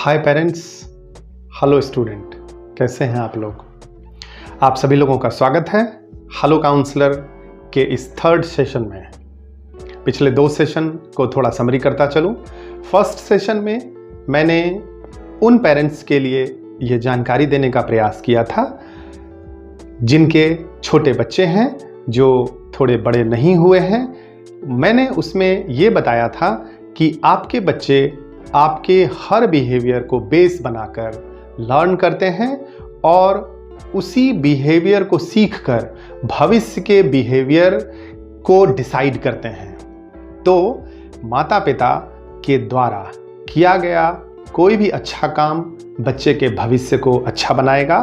हाय parents, hello student, कैसे हैं आप लोग। आप सभी लोगों का स्वागत है हेलो काउंसलर के इस थर्ड सेशन में। पिछले 2 सेशन को थोड़ा समरी करता चलूं। फर्स्ट सेशन में मैंने उन पेरेंट्स के लिए ये जानकारी देने का प्रयास किया था जिनके छोटे बच्चे हैं, जो थोड़े बड़े नहीं हुए हैं। मैंने उसमें ये बताया था कि आपके बच्चे आपके हर बिहेवियर को बेस बनाकर लर्न करते हैं और उसी बिहेवियर को सीखकर भविष्य के बिहेवियर को डिसाइड करते हैं। तो माता पिता के द्वारा किया गया कोई भी अच्छा काम बच्चे के भविष्य को अच्छा बनाएगा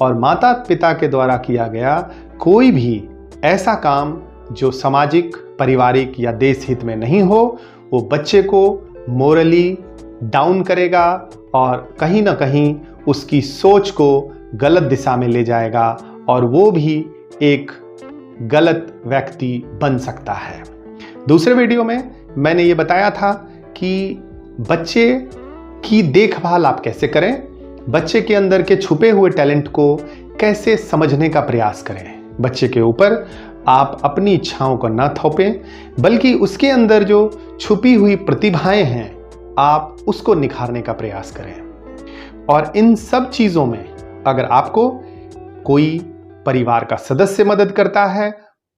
और माता पिता के द्वारा किया गया कोई भी ऐसा काम जो सामाजिक, पारिवारिक या देश हित में नहीं हो, वो बच्चे को मोरली डाउन करेगा और कहीं ना कहीं उसकी सोच को गलत दिशा में ले जाएगा और वो भी एक गलत व्यक्ति बन सकता है। दूसरे वीडियो में मैंने ये बताया था कि बच्चे की देखभाल आप कैसे करें, बच्चे के अंदर के छुपे हुए टैलेंट को कैसे समझने का प्रयास करें। बच्चे के ऊपर आप अपनी इच्छाओं को न थोपें, बल्कि उसके अंदर जो छुपी हुई प्रतिभाएं हैं आप उसको निखारने का प्रयास करें। और इन सब चीज़ों में अगर आपको कोई परिवार का सदस्य मदद करता है,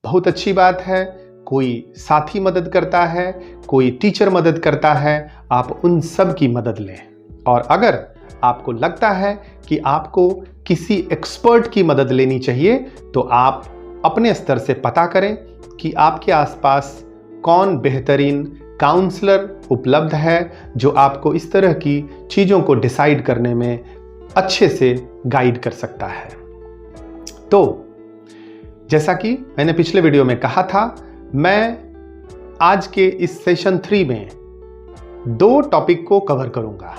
बहुत अच्छी बात है। कोई साथी मदद करता है, कोई टीचर मदद करता है, आप उन सब की मदद लें। और अगर आपको लगता है कि आपको किसी एक्सपर्ट की मदद लेनी चाहिए, तो आप अपने स्तर से पता करें कि आपके आसपास कौन बेहतरीन काउंसलर उपलब्ध है जो आपको इस तरह की चीज़ों को डिसाइड करने में अच्छे से गाइड कर सकता है। तो जैसा कि मैंने पिछले वीडियो में कहा था, मैं आज के इस सेशन 3 में 2 टॉपिक को कवर करूंगा।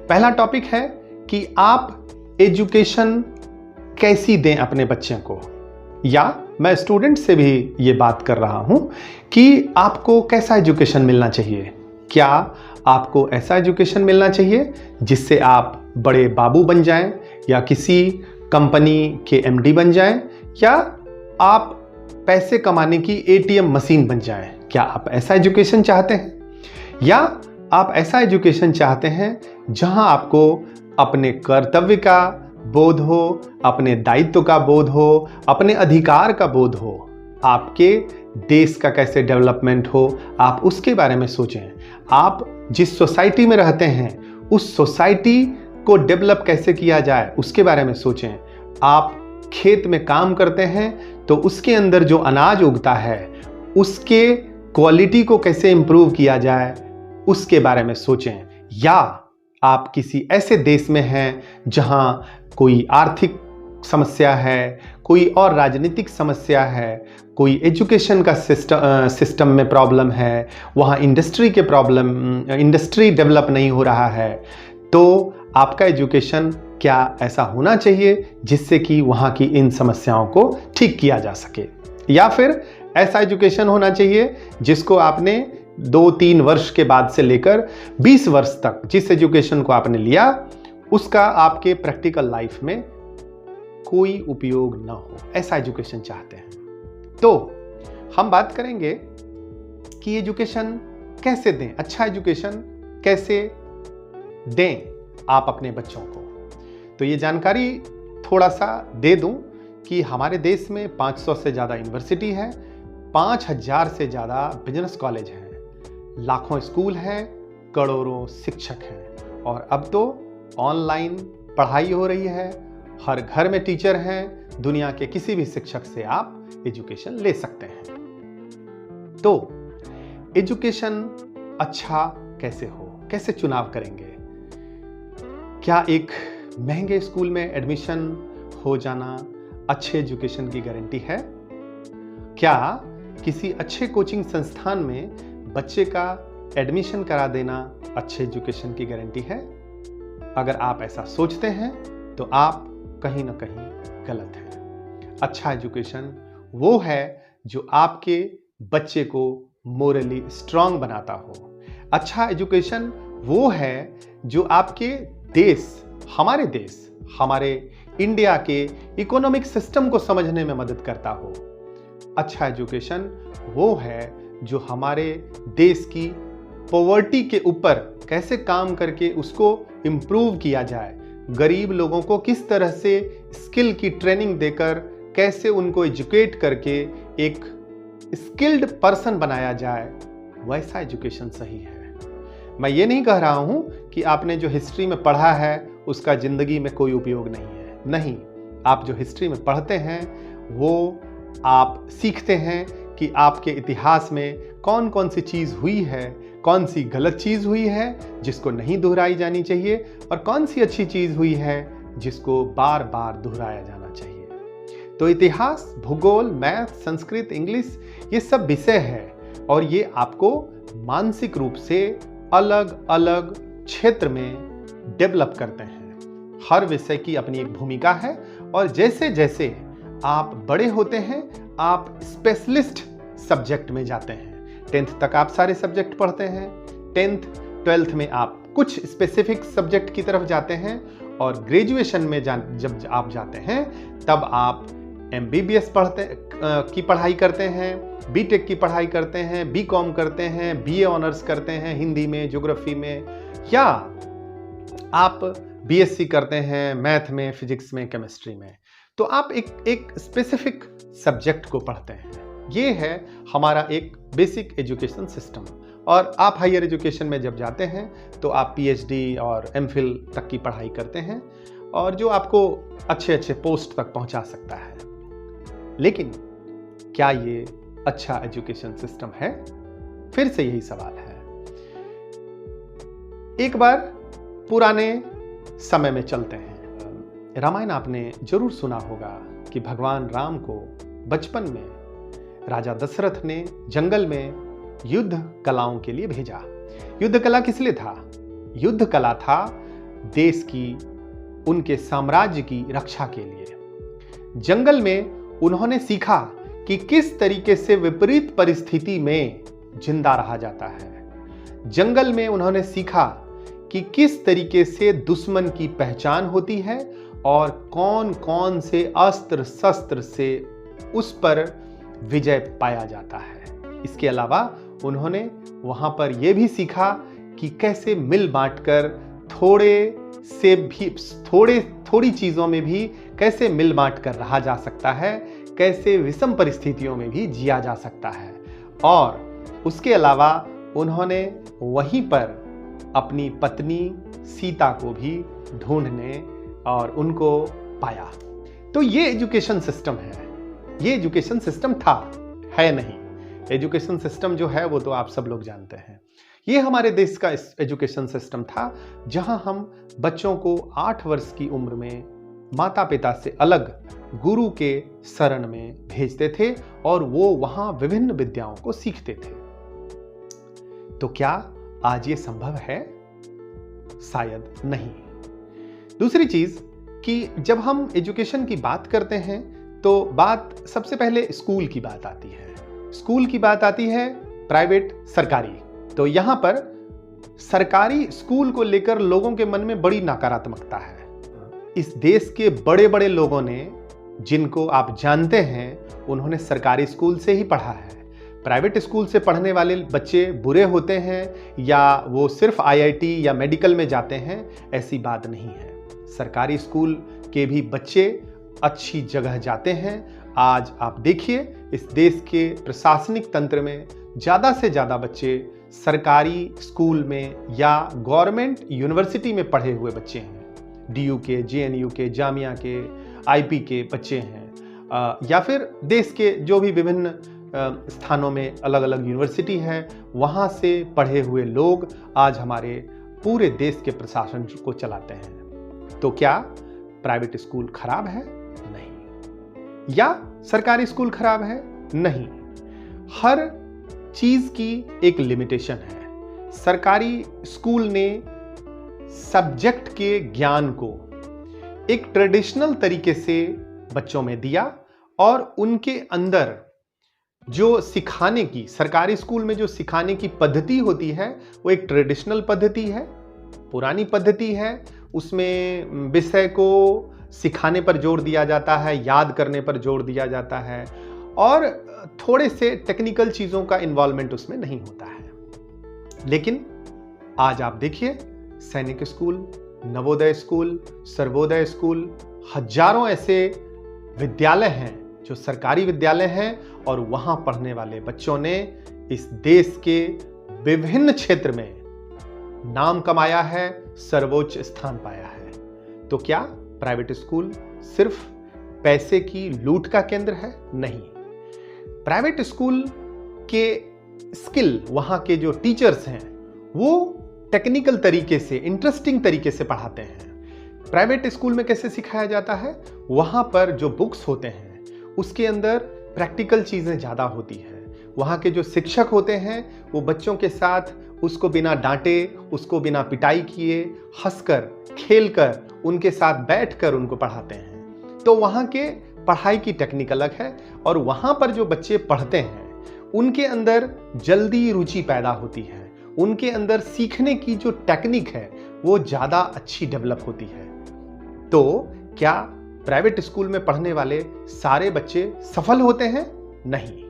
पहला टॉपिक है कि आप एजुकेशन कैसी दें अपने बच्चे को, या मैं स्टूडेंट से भी ये बात कर रहा हूं कि आपको कैसा एजुकेशन मिलना चाहिए। क्या आपको ऐसा एजुकेशन मिलना चाहिए जिससे आप बड़े बाबू बन जाएं, या किसी कंपनी के एमडी बन जाएं, या आप पैसे कमाने की एटीएम मशीन बन जाएं? क्या आप ऐसा एजुकेशन चाहते हैं, या आप ऐसा एजुकेशन चाहते हैं जहां आपको अपने कर्तव्य का बोध हो, अपने दायित्व का बोध हो, अपने अधिकार का बोध हो, आपके देश का कैसे डेवलपमेंट हो, आप उसके बारे में सोचें। आप जिस सोसाइटी में रहते हैं उस सोसाइटी को डेवलप कैसे किया जाए उसके बारे में सोचें। आप खेत में काम करते हैं तो उसके अंदर जो अनाज उगता है उसके क्वालिटी को कैसे इंप्रूव किया जाए उसके बारे में सोचें। या आप किसी ऐसे देश में हैं जहां कोई आर्थिक समस्या है, कोई और राजनीतिक समस्या है, कोई एजुकेशन का सिस्टम में प्रॉब्लम है, वहाँ इंडस्ट्री डेवलप नहीं हो रहा है, तो आपका एजुकेशन क्या ऐसा होना चाहिए जिससे कि वहाँ की इन समस्याओं को ठीक किया जा सके। या फिर ऐसा एजुकेशन होना चाहिए जिसको आपने 2-3 वर्ष के बाद से लेकर 20 वर्ष तक जिस एजुकेशन को आपने लिया उसका आपके प्रैक्टिकल लाइफ में कोई उपयोग ना हो, ऐसा एजुकेशन चाहते हैं। तो हम बात करेंगे कि एजुकेशन कैसे दें, अच्छा एजुकेशन कैसे दें आप अपने बच्चों को। तो ये जानकारी थोड़ा सा दे दूं कि हमारे देश में 500 से ज़्यादा यूनिवर्सिटी है, 5000 से ज़्यादा बिजनेस कॉलेज हैं, लाखों स्कूल हैं, करोड़ों शिक्षक हैं, और अब तो ऑनलाइन पढ़ाई हो रही है, हर घर में टीचर हैं, दुनिया के किसी भी शिक्षक से आप एजुकेशन ले सकते हैं। तो एजुकेशन अच्छा कैसे हो, कैसे चुनाव करेंगे? क्या एक महंगे स्कूल में एडमिशन हो जाना अच्छे एजुकेशन की गारंटी है? क्या किसी अच्छे कोचिंग संस्थान में बच्चे का एडमिशन करा देना अच्छे एजुकेशन की गारंटी है? अगर आप ऐसा सोचते हैं तो आप कहीं ना कहीं गलत हैं। अच्छा एजुकेशन वो है जो आपके बच्चे को मोरली स्ट्रांग बनाता हो। अच्छा एजुकेशन वो है जो आपके हमारे देश, हमारे इंडिया के इकोनॉमिक सिस्टम को समझने में मदद करता हो। अच्छा एजुकेशन वो है जो हमारे देश की पॉवर्टी के ऊपर कैसे काम करके उसको इम्प्रूव किया जाए, गरीब लोगों को किस तरह से स्किल की ट्रेनिंग देकर कैसे उनको एजुकेट करके एक स्किल्ड पर्सन बनाया जाए, वैसा एजुकेशन सही है। मैं ये नहीं कह रहा हूं कि आपने जो हिस्ट्री में पढ़ा है उसका जिंदगी में कोई उपयोग नहीं है। नहीं, आप जो हिस्ट्री में पढ़ते हैं वो आप सीखते हैं कि आपके इतिहास में कौन कौन सी चीज़ हुई है, कौन सी गलत चीज़ हुई है जिसको नहीं दोहराई जानी चाहिए, और कौन सी अच्छी चीज़ हुई है जिसको बार बार दोहराया जाना चाहिए। तो इतिहास, भूगोल, मैथ, संस्कृत, इंग्लिश, ये सब विषय है और ये आपको मानसिक रूप से अलग अलग क्षेत्र में डेवलप करते हैं। हर विषय की अपनी एक भूमिका है और जैसे जैसे आप बड़े होते हैं आप स्पेशलिस्ट सब्जेक्ट में जाते हैं। 10th तक आप सारे सब्जेक्ट पढ़ते हैं, 10th 12th में आप कुछ स्पेसिफिक सब्जेक्ट की तरफ जाते हैं और ग्रेजुएशन में जब आप जाते हैं तब आप MBBS की पढ़ाई करते हैं, BTech की पढ़ाई करते हैं, BCom करते हैं, BA ऑनर्स करते हैं हिंदी में, ज्योग्राफी में, या आप BSc करते हैं मैथ में, फिजिक्स में, केमिस्ट्री में। तो आप एक स्पेसिफिक सब्जेक्ट को पढ़ते हैं। ये है हमारा एक बेसिक एजुकेशन सिस्टम। और आप हायर एजुकेशन में जब जाते हैं तो आप PhD और MPhil तक की पढ़ाई करते हैं और जो आपको अच्छे अच्छे पोस्ट तक पहुंचा सकता है। लेकिन क्या ये अच्छा एजुकेशन सिस्टम है? फिर से यही सवाल है। एक बार पुराने समय में चलते हैं। रामायण आपने जरूर सुना होगा कि भगवान राम को बचपन में राजा दशरथ ने जंगल में युद्ध कलाओं के लिए भेजा। युद्ध कला किस लिए था? युद्ध कला था देश की, उनके साम्राज्य की रक्षा के लिए। जंगल में उन्होंने सीखा कि किस तरीके से विपरीत परिस्थिति में जिंदा रहा जाता है। जंगल में उन्होंने सीखा कि किस तरीके से दुश्मन की पहचान होती है और कौन कौन से अस्त्र शस्त्र से उस पर विजय पाया जाता है। इसके अलावा उन्होंने वहां पर यह भी सीखा कि कैसे मिल बांटकर थोड़ी चीजों में भी कैसे मिल बांट कर रहा जा सकता है, कैसे विषम परिस्थितियों में भी जिया जा सकता है। और उसके अलावा उन्होंने वहीं पर अपनी पत्नी सीता को भी ढूंढने और उनको पाया। तो ये एजुकेशन सिस्टम है। ये एजुकेशन सिस्टम था, है नहीं। एजुकेशन सिस्टम जो है वो तो आप सब लोग जानते हैं। ये हमारे देश का एजुकेशन सिस्टम था जहां हम बच्चों को 8 वर्ष की उम्र में माता पिता से अलग गुरु के शरण में भेजते थे और वो वहां विभिन्न विद्याओं को सीखते थे। तो क्या आज ये संभव है? शायद नहीं। दूसरी चीज कि जब हम एजुकेशन की बात करते हैं तो बात सबसे पहले स्कूल की बात आती है। स्कूल की बात आती है प्राइवेट, सरकारी। तो यहां पर सरकारी स्कूल को लेकर लोगों के मन में बड़ी नकारात्मकता है। इस देश के बड़े बड़े लोगों ने, जिनको आप जानते हैं, उन्होंने सरकारी स्कूल से ही पढ़ा है। प्राइवेट स्कूल से पढ़ने वाले बच्चे बुरे होते हैं या वो सिर्फ IIT या मेडिकल में जाते हैं, ऐसी बात नहीं है। सरकारी स्कूल के भी बच्चे अच्छी जगह जाते हैं। आज आप देखिए इस देश के प्रशासनिक तंत्र में ज़्यादा से ज़्यादा बच्चे सरकारी स्कूल में या गवर्नमेंट यूनिवर्सिटी में पढ़े हुए बच्चे हैं। DU के, JNU के, जामिया के, IP के बच्चे हैं, या फिर देश के जो भी विभिन्न स्थानों में अलग अलग यूनिवर्सिटी है, वहाँ से पढ़े हुए लोग आज हमारे पूरे देश के प्रशासन को चलाते हैं। तो क्या प्राइवेट स्कूल खराब है? नहीं। या सरकारी स्कूल खराब है? नहीं। हर चीज की एक लिमिटेशन है। सरकारी स्कूल ने सब्जेक्ट के ज्ञान को एक ट्रेडिशनल तरीके से बच्चों में दिया और उनके अंदर जो सिखाने की, सरकारी स्कूल में जो सिखाने की पद्धति होती है वो एक ट्रेडिशनल पद्धति है, पुरानी पद्धति है। उसमें विषय को सिखाने पर जोर दिया जाता है, याद करने पर जोर दिया जाता है और थोड़े से टेक्निकल चीज़ों का इन्वॉल्वमेंट उसमें नहीं होता है। लेकिन आज आप देखिए, सैनिक school, Navodaya school, Sarvodaya school, हजारों ऐसे विद्यालय हैं जो सरकारी विद्यालय हैं और वहां पढ़ने वाले बच्चों ने इस देश के विभिन्न क्षेत्र में नाम कमाया है, सर्वोच्च स्थान पाया है। तो क्या प्राइवेट स्कूल सिर्फ पैसे की लूट का केंद्र है? नहीं। प्राइवेट स्कूल के स्किल, वहां के जो टीचर्स हैं वो टेक्निकल तरीके से, इंटरेस्टिंग तरीके से पढ़ाते हैं। प्राइवेट स्कूल में कैसे सिखाया जाता है? वहां पर जो बुक्स होते हैं उसके अंदर प्रैक्टिकल चीजें ज्यादा होती है। वहाँ के जो शिक्षक होते हैं वो बच्चों के साथ उसको बिना डांटे, उसको बिना पिटाई किए, हंसकर, खेलकर, उनके साथ बैठकर उनको पढ़ाते हैं। तो वहाँ के पढ़ाई की टेक्निक अलग है और वहाँ पर जो बच्चे पढ़ते हैं उनके अंदर जल्दी रुचि पैदा होती है, उनके अंदर सीखने की जो टेक्निक है वो ज़्यादा अच्छी डेवलप होती है। तो क्या प्राइवेट स्कूल में पढ़ने वाले सारे बच्चे सफल होते हैं? नहीं।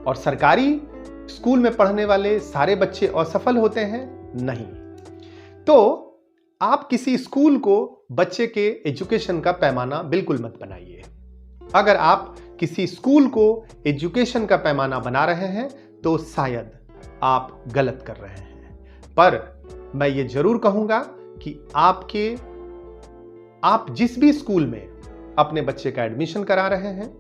और सरकारी स्कूल में पढ़ने वाले सारे बच्चे असफल होते हैं? नहीं। तो आप किसी स्कूल को बच्चे के एजुकेशन का पैमाना बिल्कुल मत बनाइए। अगर आप किसी स्कूल को एजुकेशन का पैमाना बना रहे हैं तो शायद आप गलत कर रहे हैं। पर मैं ये जरूर कहूंगा कि आप जिस भी स्कूल में अपने बच्चे का एडमिशन करा रहे हैं,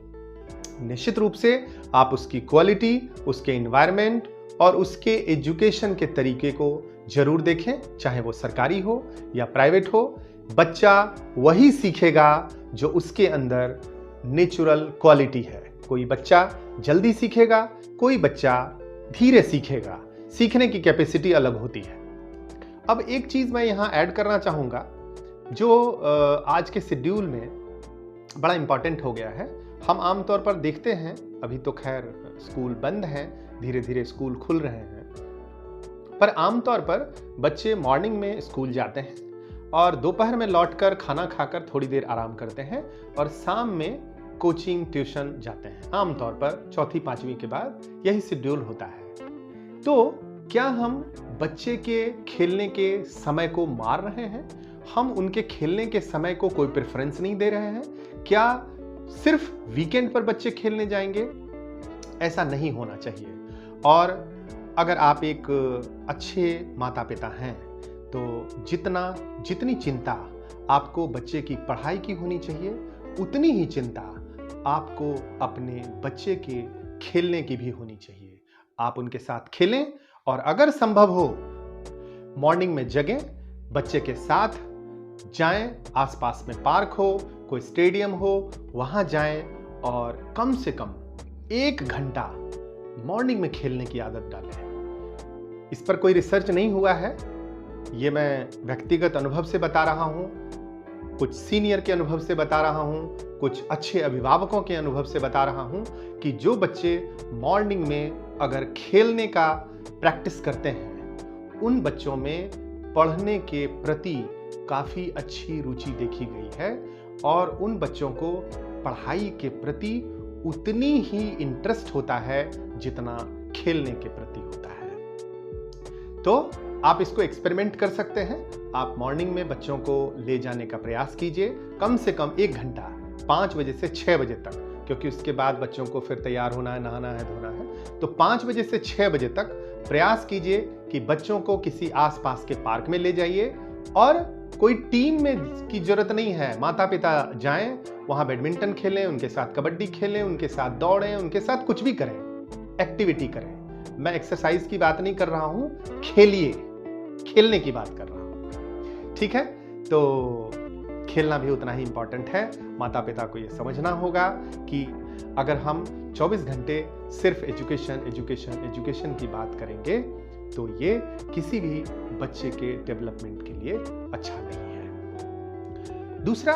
निश्चित रूप से आप उसकी क्वालिटी, उसके एनवायरनमेंट और उसके एजुकेशन के तरीके को जरूर देखें, चाहे वो सरकारी हो या प्राइवेट हो। बच्चा वही सीखेगा जो उसके अंदर नेचुरल क्वालिटी है। कोई बच्चा जल्दी सीखेगा, कोई बच्चा धीरे सीखेगा। सीखने की कैपेसिटी अलग होती है। अब एक चीज मैं यहां ऐड करना चाहूंगा जो आज के शेड्यूल में बड़ा इंपॉर्टेंट हो गया है। हम आमतौर पर देखते हैं, अभी तो खैर स्कूल बंद हैं, धीरे धीरे स्कूल खुल रहे हैं, पर आमतौर पर बच्चे मॉर्निंग में स्कूल जाते हैं और दोपहर में लौटकर खाना खाकर थोड़ी देर आराम करते हैं और शाम में कोचिंग, ट्यूशन जाते हैं। आमतौर पर चौथी पांचवी के बाद यही शेड्यूल होता है। तो क्या हम बच्चे के खेलने के समय को मार रहे हैं? हम उनके खेलने के समय को कोई प्रेफरेंस नहीं दे रहे हैं? क्या सिर्फ वीकेंड पर बच्चे खेलने जाएंगे? ऐसा नहीं होना चाहिए। और अगर आप एक अच्छे माता पिता हैं तो जितनी चिंता आपको बच्चे की पढ़ाई की होनी चाहिए, उतनी ही चिंता आपको अपने बच्चे के खेलने की भी होनी चाहिए। आप उनके साथ खेलें और अगर संभव हो मॉर्निंग में जगें, बच्चे के साथ जाएं, आसपास में पार्क हो, कोई स्टेडियम हो, वहां जाएं और कम से कम 1 घंटा मॉर्निंग में खेलने की आदत डालें। इस पर कोई रिसर्च नहीं हुआ है, ये मैं व्यक्तिगत अनुभव से बता रहा हूं, कुछ सीनियर के अनुभव से बता रहा हूं, कुछ अच्छे अभिभावकों के अनुभव से बता रहा हूं कि जो बच्चे मॉर्निंग में अगर खेलने का प्रैक्टिस करते हैं, उन बच्चों में पढ़ने के प्रति काफी अच्छी रुचि देखी गई है और उन बच्चों को पढ़ाई के प्रति उतनी ही इंटरेस्ट होता है जितना खेलने के प्रति होता है। तो आप इसको एक्सपेरिमेंट कर सकते हैं। आप मॉर्निंग में बच्चों को ले जाने का प्रयास कीजिए, कम से कम 1 घंटा, 5 बजे से 6 बजे तक, क्योंकि उसके बाद बच्चों को फिर तैयार होना है, नहाना है, धोना है। तो 5 बजे से 6 बजे तक प्रयास कीजिए कि बच्चों को किसी आसपास के पार्क में ले जाइए और कोई टीम में की जरूरत नहीं है, माता पिता जाएं, वहां बैडमिंटन खेलें, उनके साथ कबड्डी खेलें, उनके साथ दौड़ें, उनके साथ कुछ भी करें, एक्टिविटी करें। मैं एक्सरसाइज की बात नहीं कर रहा हूं, खेलिए, खेलने की बात कर रहा हूं। ठीक है, तो खेलना भी उतना ही इंपॉर्टेंट है। माता पिता को यह समझना होगा कि अगर हम 24 घंटे सिर्फ एजुकेशन की बात करेंगे तो ये किसी भी बच्चे के डेवलपमेंट के लिए अच्छा नहीं है। दूसरा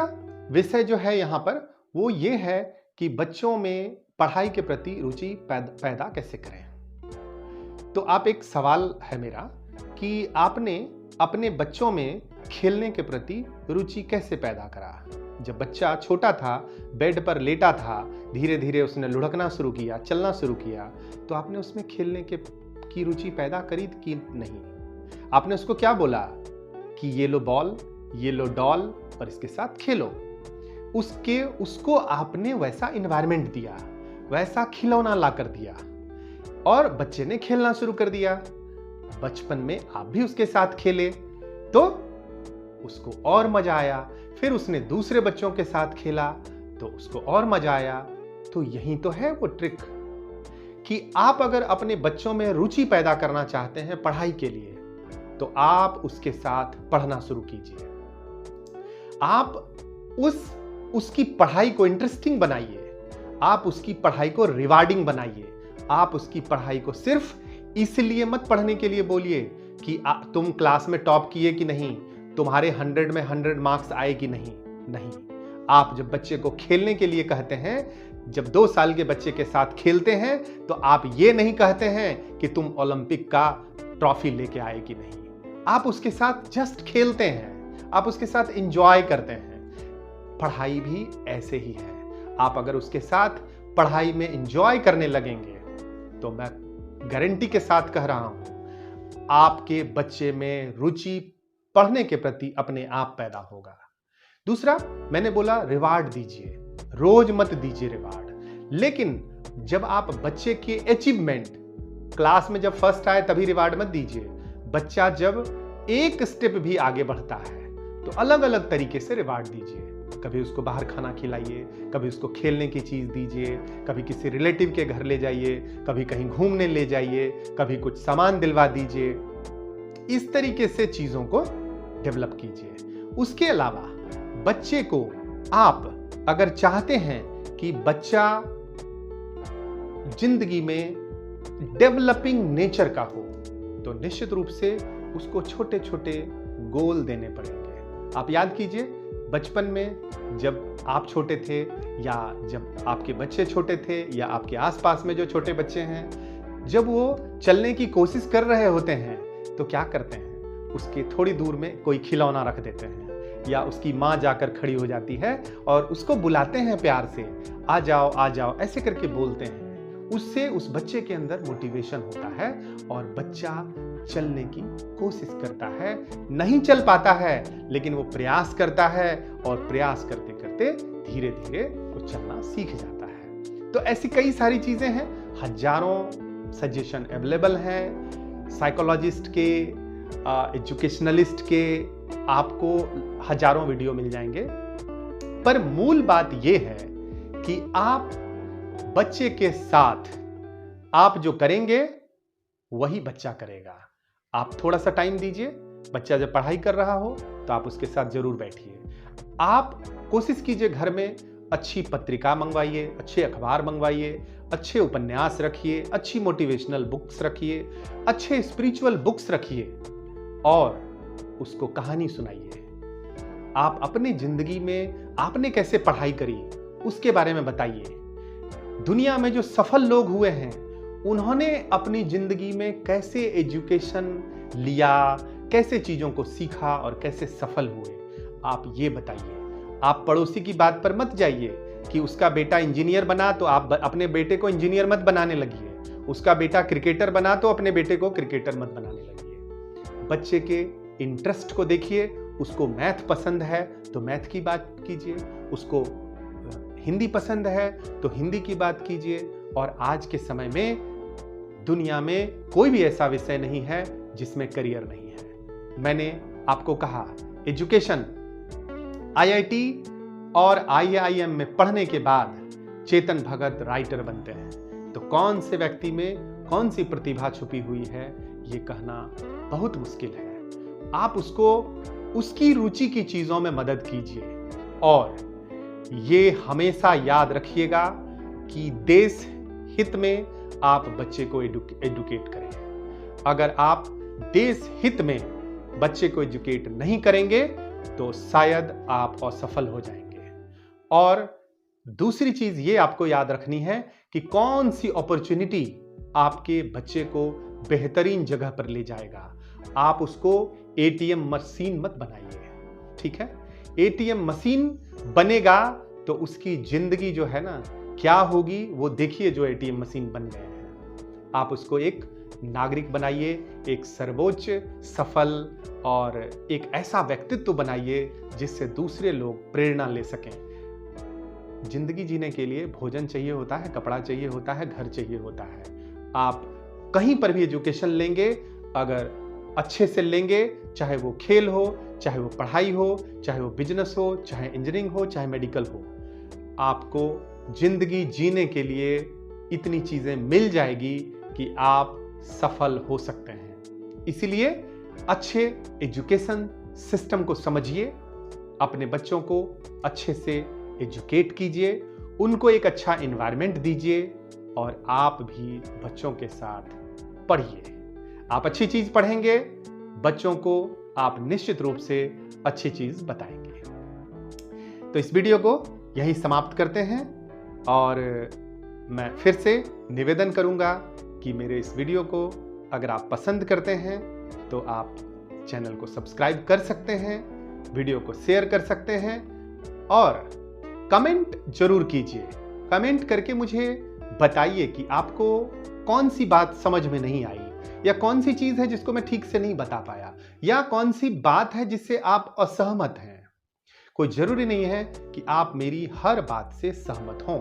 विषय जो है यहाँ पर वो ये है कि बच्चों में पढ़ाई के प्रति रुचि पैदा कैसे करें। तो आप एक सवाल है मेरा कि आपने अपने बच्चों में खेलने के प्रति रुचि कैसे पैदा करा। जब बच्चा छोटा था, बेड पर लेटा था, धीरे धीरे उसने लुढ़कना शुरू किया, चलना शुरू किया, तो आपने उसमें खेलने की रुचि पैदा करी कि नहीं? आपने उसको क्या बोला कि ये लो बॉल, ये लो डॉल और इसके साथ खेलो। उसको आपने वैसा इन्वायरमेंट दिया, वैसा खिलौना ला कर दिया और बच्चे ने खेलना शुरू कर दिया। बचपन में आप भी उसके साथ खेले तो उसको और मजा आया, फिर उसने दूसरे बच्चों के साथ खेला तो उसको और मजा आया। तो यही तो है वो ट्रिक कि आप अगर अपने बच्चों में रुचि पैदा करना चाहते हैं पढ़ाई के लिए, तो आप उसके साथ पढ़ना शुरू कीजिए। आप उसकी पढ़ाई को इंटरेस्टिंग बनाइए, आप उसकी पढ़ाई को रिवार्डिंग बनाइए। आप उसकी पढ़ाई को सिर्फ इसलिए मत पढ़ने के लिए बोलिए कि तुम क्लास में टॉप किए कि नहीं, तुम्हारे 100 में 100 मार्क्स आए कि नहीं। आप जब बच्चे को खेलने के लिए कहते हैं, जब 2 साल के बच्चे के साथ खेलते हैं, तो आप ये नहीं कहते हैं कि तुम ओलंपिक का ट्रॉफी लेके आए कि नहीं। आप उसके साथ जस्ट खेलते हैं, आप उसके साथ एंजॉय करते हैं। पढ़ाई भी ऐसे ही है। आप अगर उसके साथ पढ़ाई में एंजॉय करने लगेंगे तो मैं गारंटी के साथ कह रहा हूं, आपके बच्चे में रुचि पढ़ने के प्रति अपने आप पैदा होगा। दूसरा, मैंने बोला रिवार्ड दीजिए, रोज मत दीजिए रिवार्ड। लेकिन जब आप बच्चे के अचीवमेंट, क्लास में जब फर्स्ट आए तभी रिवार्ड मत दीजिए। बच्चा जब एक स्टेप भी आगे बढ़ता है तो अलग अलग तरीके से रिवार्ड दीजिए। कभी उसको बाहर खाना खिलाइए, कभी उसको खेलने की चीज दीजिए, कभी किसी रिलेटिव के घर ले जाइए, कभी कहीं घूमने ले जाइए, कभी कुछ सामान दिलवा दीजिए। इस तरीके से चीजों को डेवलप कीजिए। उसके अलावा बच्चे को आप अगर चाहते हैं कि बच्चा जिंदगी में डेवलपिंग नेचर का हो, तो निश्चित रूप से उसको छोटे छोटे गोल देने पड़ेंगे। आप याद कीजिए, बचपन में जब आप छोटे थे या जब आपके बच्चे छोटे थे या आपके आसपास में जो छोटे बच्चे हैं, जब वो चलने की कोशिश कर रहे होते हैं तो क्या करते हैं? उसके थोड़ी दूर में कोई खिलौना रख देते हैं या उसकी माँ जाकर खड़ी हो जाती है और उसको बुलाते हैं प्यार से, आ जाओ ऐसे करके बोलते हैं। उससे उस बच्चे के अंदर मोटिवेशन होता है और बच्चा चलने की कोशिश करता है। नहीं चल पाता है लेकिन वो प्रयास करता है और प्रयास करते करते धीरे धीरे वो चलना सीख जाता है। तो ऐसी कई सारी चीजें हैं, हजारों सजेशन अवेलेबल हैं। साइकोलॉजिस्ट के, एजुकेशनलिस्ट के आपको हजारों वीडियो मिल जाएंगे। पर मूल बात यह है कि आप बच्चे के साथ आप जो करेंगे वही बच्चा करेगा। आप थोड़ा सा टाइम दीजिए। बच्चा जब पढ़ाई कर रहा हो तो आप उसके साथ जरूर बैठिए। आप कोशिश कीजिए घर में अच्छी पत्रिका मंगवाइए, अच्छे अखबार मंगवाइए, अच्छे उपन्यास रखिए, अच्छी मोटिवेशनल बुक्स रखिए, अच्छे स्पिरिचुअल बुक्स रखिए और उसको कहानी सुनाइए। आप अपनी जिंदगी में आपने कैसे पढ़ाई करी उसके बारे में बताइए। दुनिया में जो सफल लोग हुए हैं उन्होंने अपनी जिंदगी में कैसे एजुकेशन लिया, कैसे चीजों को सीखा और कैसे सफल हुए, आप ये बताइए। आप पड़ोसी की बात पर मत जाइए कि उसका बेटा इंजीनियर बना तो आप अपने बेटे को इंजीनियर मत बनाने लगिए, उसका बेटा क्रिकेटर बना तो अपने बेटे को क्रिकेटर मत बनाने लगिए। बच्चे के इंटरेस्ट को देखिए। उसको मैथ पसंद है तो मैथ की बात कीजिए, उसको हिंदी पसंद है तो हिंदी की बात कीजिए। और आज के समय में दुनिया में कोई भी ऐसा विषय नहीं है जिसमें करियर नहीं है। मैंने आपको कहा, एजुकेशन IIT और IIM में पढ़ने के बाद चेतन भगत राइटर बनते हैं, तो कौन से व्यक्ति में कौन सी प्रतिभा छुपी हुई है ये कहना बहुत मुश्किल है। आप उसको उसकी रुचि की चीजों में मदद कीजिए और ये हमेशा याद रखिएगा कि देश हित में आप बच्चे को एडुकेट करें। अगर आप देश हित में बच्चे को एजुकेट नहीं करेंगे तो शायद आप असफल हो जाएंगे। और दूसरी चीज ये आपको याद रखनी है कि कौन सी अपॉर्चुनिटी आपके बच्चे को बेहतरीन जगह पर ले जाएगा। आप उसको एटीएम मशीन मत बनाइए, ठीक है। एटीएम मशीन बनेगा तो उसकी जिंदगी जो है ना क्या होगी वो देखिए, जो एटीएम मशीन बन गए हैं। आप उसको एक नागरिक बनाइए, एक सर्वोच्च, सफल और एक ऐसा व्यक्तित्व बनाइए जिससे दूसरे लोग प्रेरणा ले सकें। जिंदगी जीने के लिए भोजन चाहिए होता है, कपड़ा चाहिए होता है, घर चाहिए होता है। आप कहीं पर भी एजुकेशन लेंगे, अगर अच्छे से लेंगे, चाहे वो खेल हो, चाहे वो पढ़ाई हो, चाहे वो बिजनेस हो, चाहे इंजीनियरिंग हो, चाहे मेडिकल हो, आपको जिंदगी जीने के लिए इतनी चीजें मिल जाएगी कि आप सफल हो सकते हैं। इसीलिए अच्छे एजुकेशन सिस्टम को समझिए, अपने बच्चों को अच्छे से एजुकेट कीजिए, उनको एक अच्छा एनवायरनमेंट दीजिए और आप भी बच्चों के साथ पढ़िए। आप अच्छी चीज पढ़ेंगे, बच्चों को आप निश्चित रूप से अच्छी चीज बताएंगे। तो इस वीडियो को यहीं समाप्त करते हैं और मैं फिर से निवेदन करूंगा कि मेरे इस वीडियो को अगर आप पसंद करते हैं तो आप चैनल को सब्सक्राइब कर सकते हैं, वीडियो को शेयर कर सकते हैं और कमेंट जरूर कीजिए। कमेंट करके मुझे बताइए कि आपको कौन सी बात समझ में नहीं आई, या कौन सी चीज है जिसको मैं ठीक से नहीं बता पाया, या कौन सी बात है जिससे आप असहमत हैं। कोई जरूरी नहीं है कि आप मेरी हर बात से सहमत हों।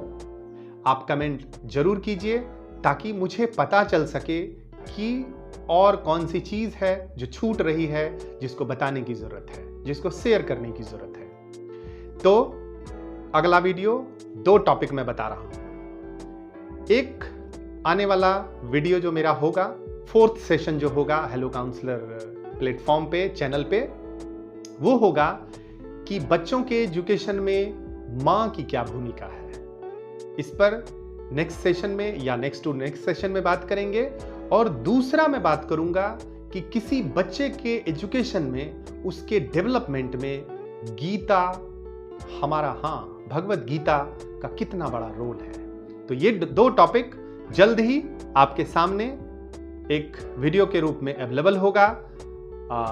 आप कमेंट जरूर कीजिए ताकि मुझे पता चल सके कि और कौन सी चीज है जो छूट रही है, जिसको बताने की जरूरत है, जिसको शेयर करने की जरूरत है। तो अगला वीडियो 2 टॉपिक में बता रहा हूं। एक आने वाला वीडियो जो मेरा होगा, 4th सेशन जो होगा हेलो काउंसलर प्लेटफॉर्म पे, चैनल पे, वो होगा कि बच्चों के एजुकेशन में मां की क्या भूमिका है। इस पर नेक्स्ट सेशन में या नेक्स्ट टू नेक्स्ट सेशन में बात करेंगे। और दूसरा मैं बात करूंगा कि किसी बच्चे के एजुकेशन में, उसके डेवलपमेंट में गीता, हमारा भगवत गीता का कितना बड़ा रोल है। तो ये 2 टॉपिक जल्द ही आपके सामने एक वीडियो के रूप में अवेलेबल होगा।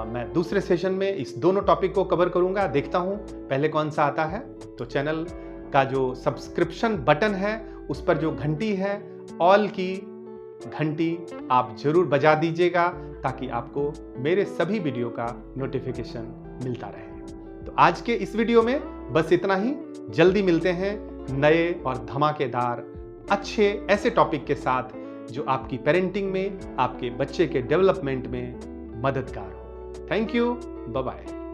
मैं दूसरे सेशन में इस दोनों टॉपिक को कवर करूंगा। देखता हूं पहले कौन सा आता है। तो चैनल का जो सब्सक्रिप्शन बटन है उस पर जो घंटी है, ऑल की घंटी आप जरूर बजा दीजिएगा ताकि आपको मेरे सभी वीडियो का नोटिफिकेशन मिलता रहे। तो आज के इस वीडियो में बस इतना ही। जल्दी मिलते हैं नए और धमाकेदार अच्छे ऐसे टॉपिक के साथ जो आपकी पेरेंटिंग में, आपके बच्चे के डेवलपमेंट में मददगार हो। Thank you, bye bye.